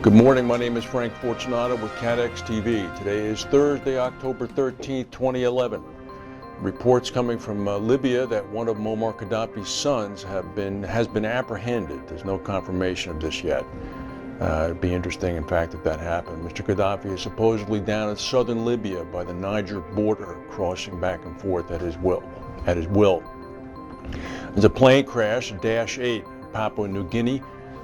Good morning, my name is Frank Fortunato with CATEX TV. Today is Thursday, October 13th, 2011. Reports coming from Libya that one of Muammar Gaddafi's sons has been apprehended. There's no confirmation of this yet. It'd be interesting, in fact, if that happened. Mr. Gaddafi is supposedly down in southern Libya by the Niger border, crossing back and forth at his will. There's a plane crash, a Dash-8 in Papua New Guinea.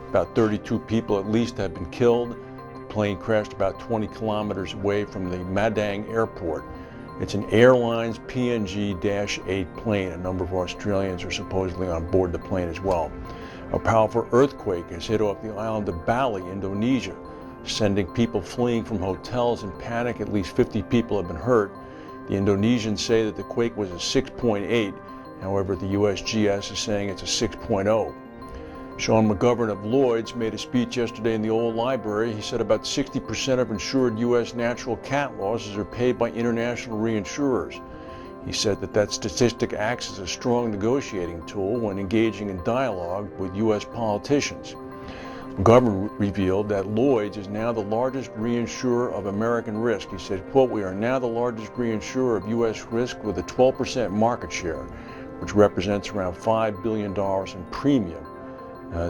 About 32 people at least have been killed. The plane crashed about 20 kilometers away from the Madang airport. It's an airline's PNG Dash-8 plane. A number of Australians are supposedly on board the plane as well. A powerful earthquake has hit off the island of Bali, Indonesia, sending people fleeing from hotels in panic. At least 50 people have been hurt. The Indonesians say that the quake was a 6.8. However, the USGS is saying it's a 6.0. Sean McGovern of Lloyd's made a speech yesterday in the old library. He said about 60% of insured U.S. natural cat losses are paid by international reinsurers. He said that statistic acts as a strong negotiating tool when engaging in dialogue with U.S. politicians. McGovern revealed that Lloyd's is now the largest reinsurer of American risk. He said, quote, "We are now the largest reinsurer of U.S. risk with a 12% market share, which represents around $5 billion in premium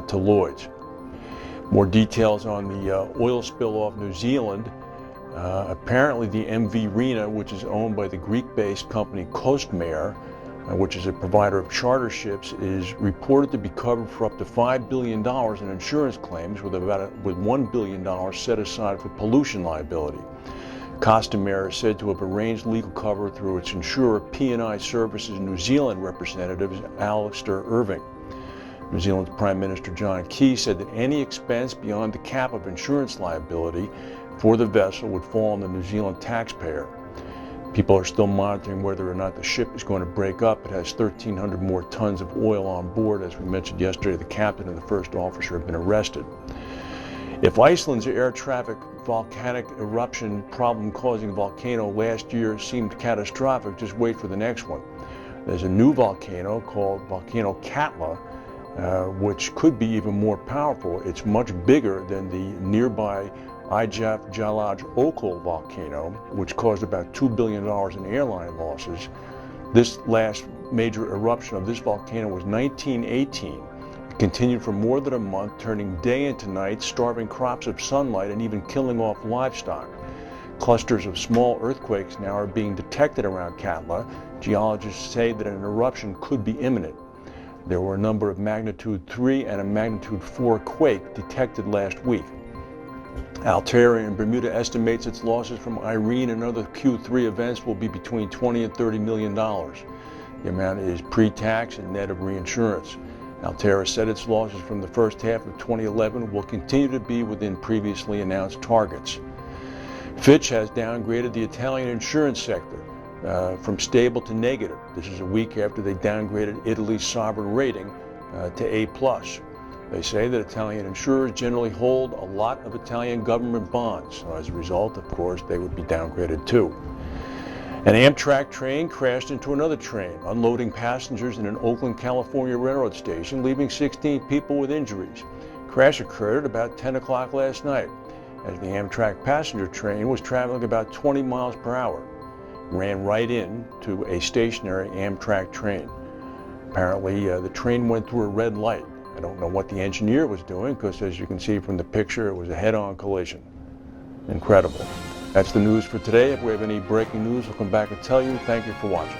to Lloyd's." More details on the oil spill off New Zealand. Apparently the MV Rena, which is owned by the Greek-based company Costamare, which is a provider of charter ships, is reported to be covered for up to $5 billion in insurance claims, with $1 billion set aside for pollution liability. Costamare is said to have arranged legal cover through its insurer P&I Services New Zealand representatives Alistair Irving. New Zealand's Prime Minister John Key said that any expense beyond the cap of insurance liability for the vessel would fall on the New Zealand taxpayer. People are still monitoring whether or not the ship is going to break up. It has 1,300 more tons of oil on board. As we mentioned yesterday, the captain and the first officer have been arrested. If Iceland's air traffic volcanic eruption problem-causing volcano last year seemed catastrophic, just wait for the next one. There's a new volcano called Volcano Katla, which could be even more powerful. It's much bigger than the nearby Ijaf Jalaj Okul volcano, which caused about $2 billion in airline losses. This last major eruption of this volcano was 1918. It continued for more than a month, turning day into night, starving crops of sunlight, and even killing off livestock. Clusters of small earthquakes now are being detected around Katla. Geologists say that an eruption could be imminent. There were a number of magnitude 3 and a magnitude 4 quake detected last week. Alterra in Bermuda estimates its losses from Irene and other Q3 events will be between $20 and $30 million. The amount is pre-tax and net of reinsurance. Alterra said its losses from the first half of 2011 will continue to be within previously announced targets. Fitch has downgraded the Italian insurance sector from stable to negative. This is a week after they downgraded Italy's sovereign rating to A+. They say that Italian insurers generally hold a lot of Italian government bonds. So as a result, of course, they would be downgraded too. An Amtrak train crashed into another train, unloading passengers in an Oakland, California railroad station, leaving 16 people with injuries. Crash occurred at about 10 o'clock last night, as the Amtrak passenger train was traveling about 20 miles per hour. Ran right into a stationary Amtrak train. Apparently, the train went through a red light. I don't know what the engineer was doing, because as you can see from the picture, it was a head-on collision. Incredible. That's the news for today. If we have any breaking news, we'll come back and tell you. Thank you for watching.